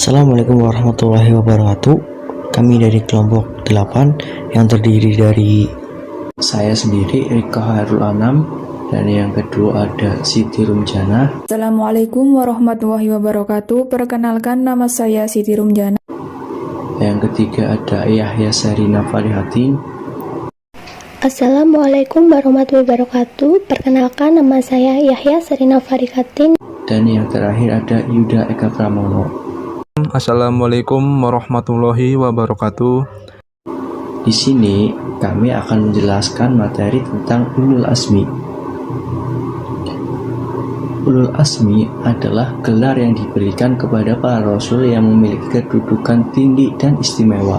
Assalamualaikum warahmatullahi wabarakatuh. Kami dari kelompok 8 yang terdiri dari saya sendiri, Rika Hairul Anam, dan yang kedua ada Siti Rumjana. Assalamualaikum warahmatullahi wabarakatuh. Perkenalkan, nama saya Siti Rumjana. Yang ketiga ada Yahya Sarina Farihatin. Assalamualaikum warahmatullahi wabarakatuh. Perkenalkan, nama saya Yahya Sarina Farihatin. Dan yang terakhir ada Yuda Eka Pramono. Assalamualaikum warahmatullahi wabarakatuh. Di sini kami akan menjelaskan materi tentang Ulul Azmi. Ulul Azmi adalah gelar yang diberikan kepada para rasul yang memiliki kedudukan tinggi dan istimewa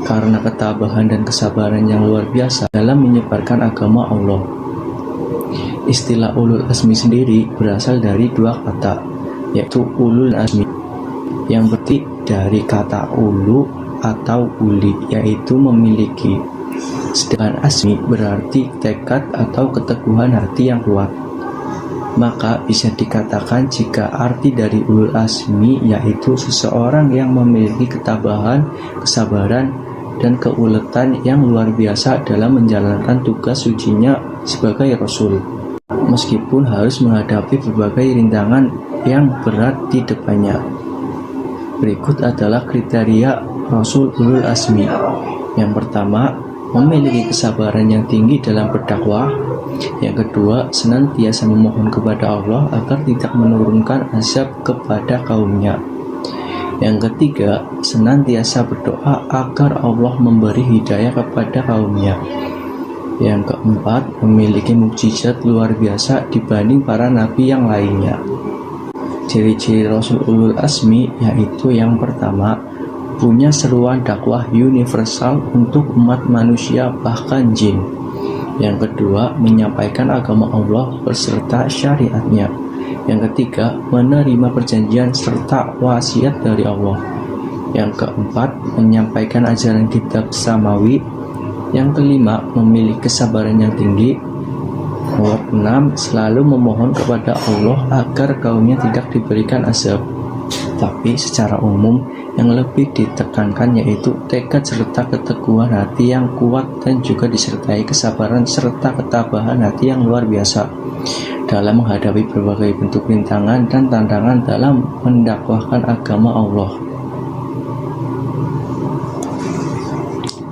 karena ketabahan dan kesabaran yang luar biasa dalam menyebarkan agama Allah. Istilah Ulul Azmi sendiri berasal dari dua kata, yaitu Ulul Azmi yang berarti dari kata ulu atau uli, yaitu memiliki, sedangkan azmi berarti tekad atau keteguhan hati yang kuat. Maka bisa dikatakan jika arti dari ulul azmi yaitu seseorang yang memiliki ketabahan, kesabaran, dan keuletan yang luar biasa dalam menjalankan tugas sucinya sebagai rasul, meskipun harus menghadapi berbagai rintangan yang berat di depannya. Berikut adalah kriteria Rasul Ulul Azmi. Yang pertama, memiliki kesabaran yang tinggi dalam berdakwah. Yang kedua, senantiasa memohon kepada Allah agar tidak menurunkan azab kepada kaumnya. Yang ketiga, senantiasa berdoa agar Allah memberi hidayah kepada kaumnya. Yang keempat, memiliki mukjizat luar biasa dibanding para nabi yang lainnya. Ciri-ciri Rasul Ulul Azmi yaitu yang pertama, punya seruan dakwah universal untuk umat manusia bahkan jin. Yang kedua, menyampaikan agama Allah beserta syariatnya. Yang ketiga, menerima perjanjian serta wasiat dari Allah. Yang keempat, menyampaikan ajaran kitab samawi. Yang kelima, memiliki kesabaran yang tinggi. Nomor 6, selalu memohon kepada Allah agar kaumnya tidak diberikan azab. Tapi secara umum yang lebih ditekankan yaitu tekad serta keteguhan hati yang kuat dan juga disertai kesabaran serta ketabahan hati yang luar biasa dalam menghadapi berbagai bentuk rintangan dan tantangan dalam mendakwahkan agama Allah.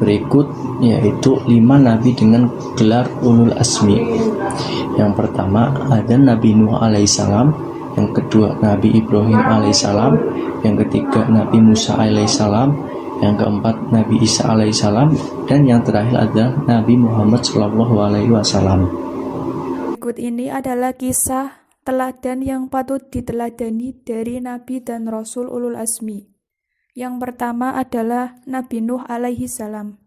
Berikut yaitu 5 nabi dengan gelar Ulul Azmi. Yang pertama ada Nabi Nuh alaihissalam, yang kedua Nabi Ibrahim alaihissalam, yang ketiga Nabi Musa alaihissalam, yang keempat Nabi Isa alaihissalam, dan yang terakhir adalah Nabi Muhammad SAW. Berikut ini adalah kisah teladan yang patut diteladani dari Nabi dan Rasul Ulul Azmi. Yang pertama adalah Nabi Nuh alaihissalam.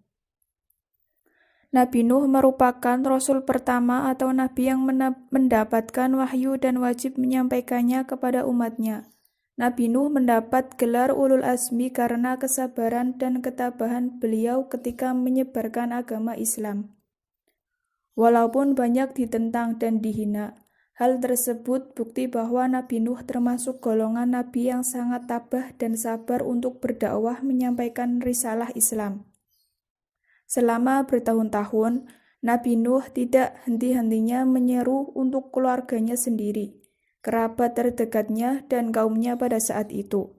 Nabi Nuh merupakan Rasul pertama atau Nabi yang mendapatkan wahyu dan wajib menyampaikannya kepada umatnya. Nabi Nuh mendapat gelar Ulul Azmi karena kesabaran dan ketabahan beliau ketika menyebarkan agama Islam. Walaupun banyak ditentang dan dihina, hal tersebut bukti bahwa Nabi Nuh termasuk golongan Nabi yang sangat tabah dan sabar untuk berdakwah menyampaikan risalah Islam. Selama bertahun-tahun, Nabi Nuh tidak henti-hentinya menyeru untuk keluarganya sendiri, kerabat terdekatnya, dan kaumnya pada saat itu,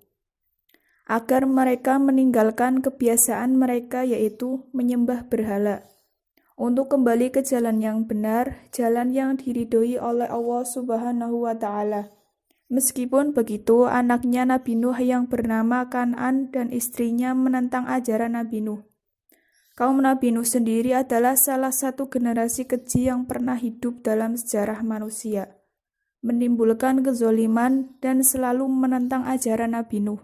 agar mereka meninggalkan kebiasaan mereka yaitu menyembah berhala, untuk kembali ke jalan yang benar, jalan yang diridhoi oleh Allah Subhanahu wa Ta'ala. Meskipun begitu, anaknya Nabi Nuh yang bernama Kan'an dan istrinya menentang ajaran Nabi Nuh. Kaum Nabi Nuh sendiri adalah salah satu generasi keji yang pernah hidup dalam sejarah manusia, menimbulkan kezoliman dan selalu menentang ajaran Nabi Nuh.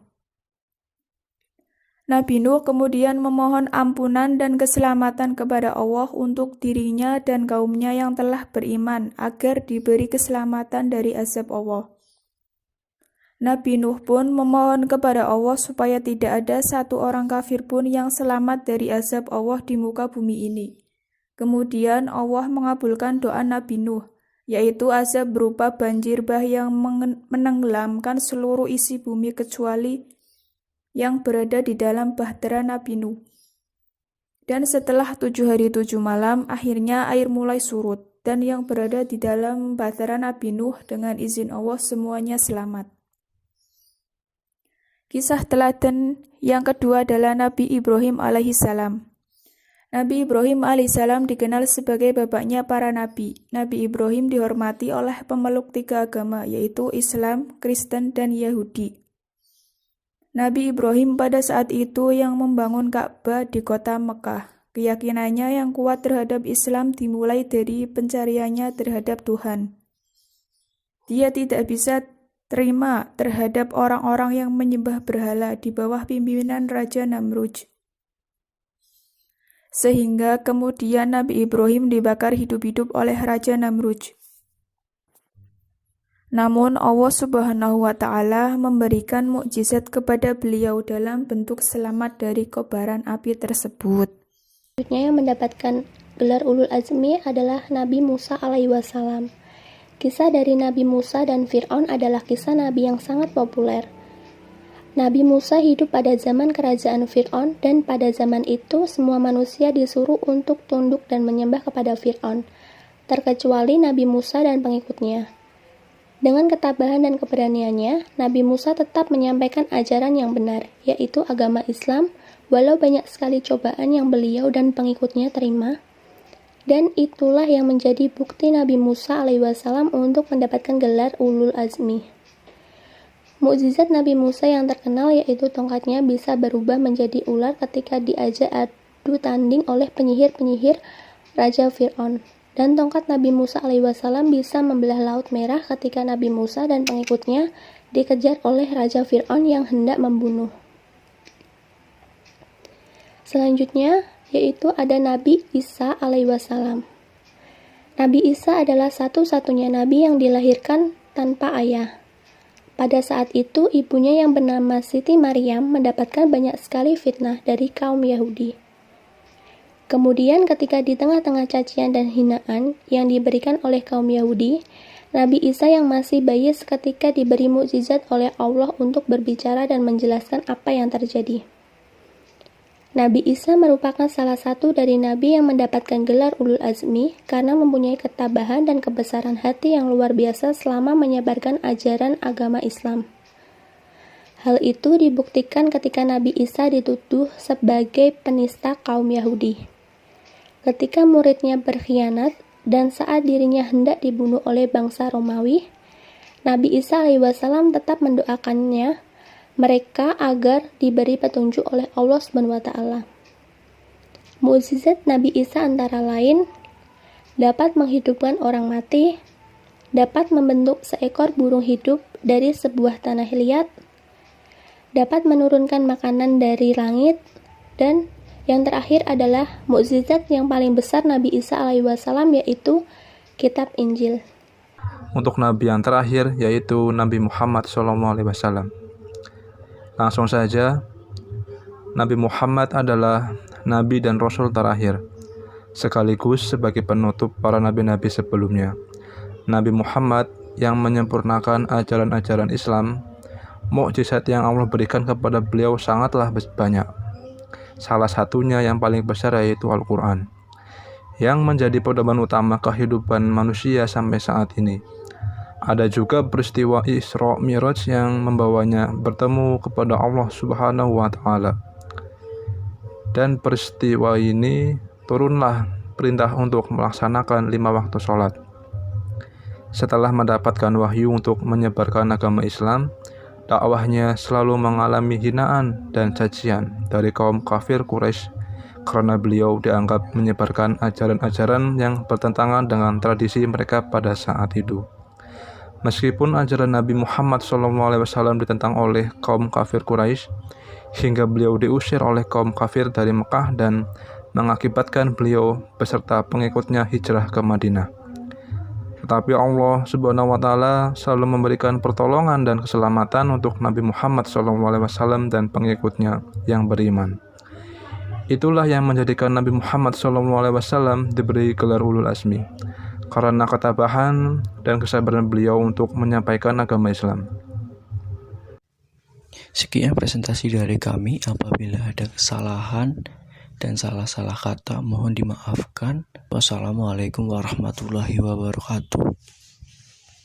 Nabi Nuh kemudian memohon ampunan dan keselamatan kepada Allah untuk dirinya dan kaumnya yang telah beriman agar diberi keselamatan dari azab Allah. Nabi Nuh pun memohon kepada Allah supaya tidak ada satu orang kafir pun yang selamat dari azab Allah di muka bumi ini. Kemudian Allah mengabulkan doa Nabi Nuh, yaitu azab berupa banjir bah yang menenggelamkan seluruh isi bumi kecuali yang berada di dalam bahtera Nabi Nuh. Dan setelah 7 hari 7 malam, akhirnya air mulai surut, dan yang berada di dalam bahtera Nabi Nuh dengan izin Allah semuanya selamat. Kisah teladan yang kedua adalah Nabi Ibrahim alaihissalam. Nabi Ibrahim alaihissalam dikenal sebagai bapaknya para nabi. Nabi Ibrahim dihormati oleh pemeluk 3 agama, yaitu Islam, Kristen, dan Yahudi. Nabi Ibrahim pada saat itu yang membangun Ka'bah di kota Mekah. Keyakinannya yang kuat terhadap Islam dimulai dari pencariannya terhadap Tuhan. Dia tidak bisa terima terhadap orang-orang yang menyembah berhala di bawah pimpinan Raja Namrud. Sehingga kemudian Nabi Ibrahim dibakar hidup-hidup oleh Raja Namrud. Namun Allah Subhanahu wa Ta'ala memberikan mukjizat kepada beliau dalam bentuk selamat dari kobaran api tersebut. Selanjutnya yang mendapatkan gelar ulul azmi adalah Nabi Musa alaihi wassalam. Kisah dari Nabi Musa dan Fir'aun adalah kisah Nabi yang sangat populer. Nabi Musa hidup pada zaman kerajaan Fir'aun, dan pada zaman itu semua manusia disuruh untuk tunduk dan menyembah kepada Fir'aun, terkecuali Nabi Musa dan pengikutnya. Dengan ketabahan dan keberaniannya, Nabi Musa tetap menyampaikan ajaran yang benar, yaitu agama Islam, walau banyak sekali cobaan yang beliau dan pengikutnya terima. Dan itulah yang menjadi bukti Nabi Musa alaihi wassalam untuk mendapatkan gelar ulul azmi. Mukjizat Nabi Musa yang terkenal yaitu tongkatnya bisa berubah menjadi ular ketika diajak adu tanding oleh penyihir-penyihir Raja Fir'aun. Dan tongkat Nabi Musa alaihi wassalam bisa membelah Laut Merah ketika Nabi Musa dan pengikutnya dikejar oleh Raja Fir'aun yang hendak membunuh. Selanjutnya yaitu ada Nabi Isa alaihi wassalam. Nabi Isa adalah satu-satunya nabi yang dilahirkan tanpa ayah. Pada saat itu ibunya yang bernama Siti Maryam mendapatkan banyak sekali fitnah dari kaum Yahudi. Kemudian ketika di tengah-tengah cacian dan hinaan yang diberikan oleh kaum Yahudi, Nabi Isa yang masih bayi seketika diberi mukjizat oleh Allah untuk berbicara dan menjelaskan apa yang terjadi. Nabi Isa merupakan salah satu dari nabi yang mendapatkan gelar ulul azmi karena mempunyai ketabahan dan kebesaran hati yang luar biasa selama menyebarkan ajaran agama Islam. Hal itu dibuktikan ketika Nabi Isa dituduh sebagai penista kaum Yahudi. Ketika muridnya berkhianat dan saat dirinya hendak dibunuh oleh bangsa Romawi, Nabi Isa alaihi wassalam tetap mendoakannya mereka agar diberi petunjuk oleh Allah Subhanahu wa Ta'ala. Mukjizat Nabi Isa antara lain dapat menghidupkan orang mati, dapat membentuk seekor burung hidup dari sebuah tanah liat, dapat menurunkan makanan dari langit, dan yang terakhir adalah mukjizat yang paling besar Nabi Isa alaihi wassalam yaitu kitab Injil. Untuk nabi yang terakhir yaitu Nabi Muhammad SAW. Langsung saja, Nabi Muhammad adalah nabi dan rasul terakhir, sekaligus sebagai penutup para nabi-nabi sebelumnya. Nabi Muhammad yang menyempurnakan ajaran-ajaran Islam, mukjizat yang Allah berikan kepada beliau sangatlah banyak. Salah satunya yang paling besar yaitu Al-Quran, yang menjadi pedoman utama kehidupan manusia sampai saat ini. Ada juga peristiwa Isra Mi'raj yang membawanya bertemu kepada Allah Subhanahu wa Ta'ala. Dan peristiwa ini turunlah perintah untuk melaksanakan 5 waktu sholat. Setelah mendapatkan wahyu untuk menyebarkan agama Islam, dakwahnya selalu mengalami hinaan dan cacian dari kaum kafir Quraisy karena beliau dianggap menyebarkan ajaran-ajaran yang bertentangan dengan tradisi mereka pada saat itu. Meskipun ajaran Nabi Muhammad SAW ditentang oleh kaum kafir Quraisy hingga beliau diusir oleh kaum kafir dari Mekah dan mengakibatkan beliau beserta pengikutnya hijrah ke Madinah. Tetapi Allah Subhanahu wa Ta'ala selalu memberikan pertolongan dan keselamatan untuk Nabi Muhammad SAW dan pengikutnya yang beriman. Itulah yang menjadikan Nabi Muhammad SAW diberi gelar ulul azmi, karena ketabahan dan kesabaran beliau untuk menyampaikan agama Islam. Sekian presentasi dari kami. Apabila ada kesalahan dan salah-salah kata, mohon dimaafkan. Wassalamualaikum warahmatullahi wabarakatuh.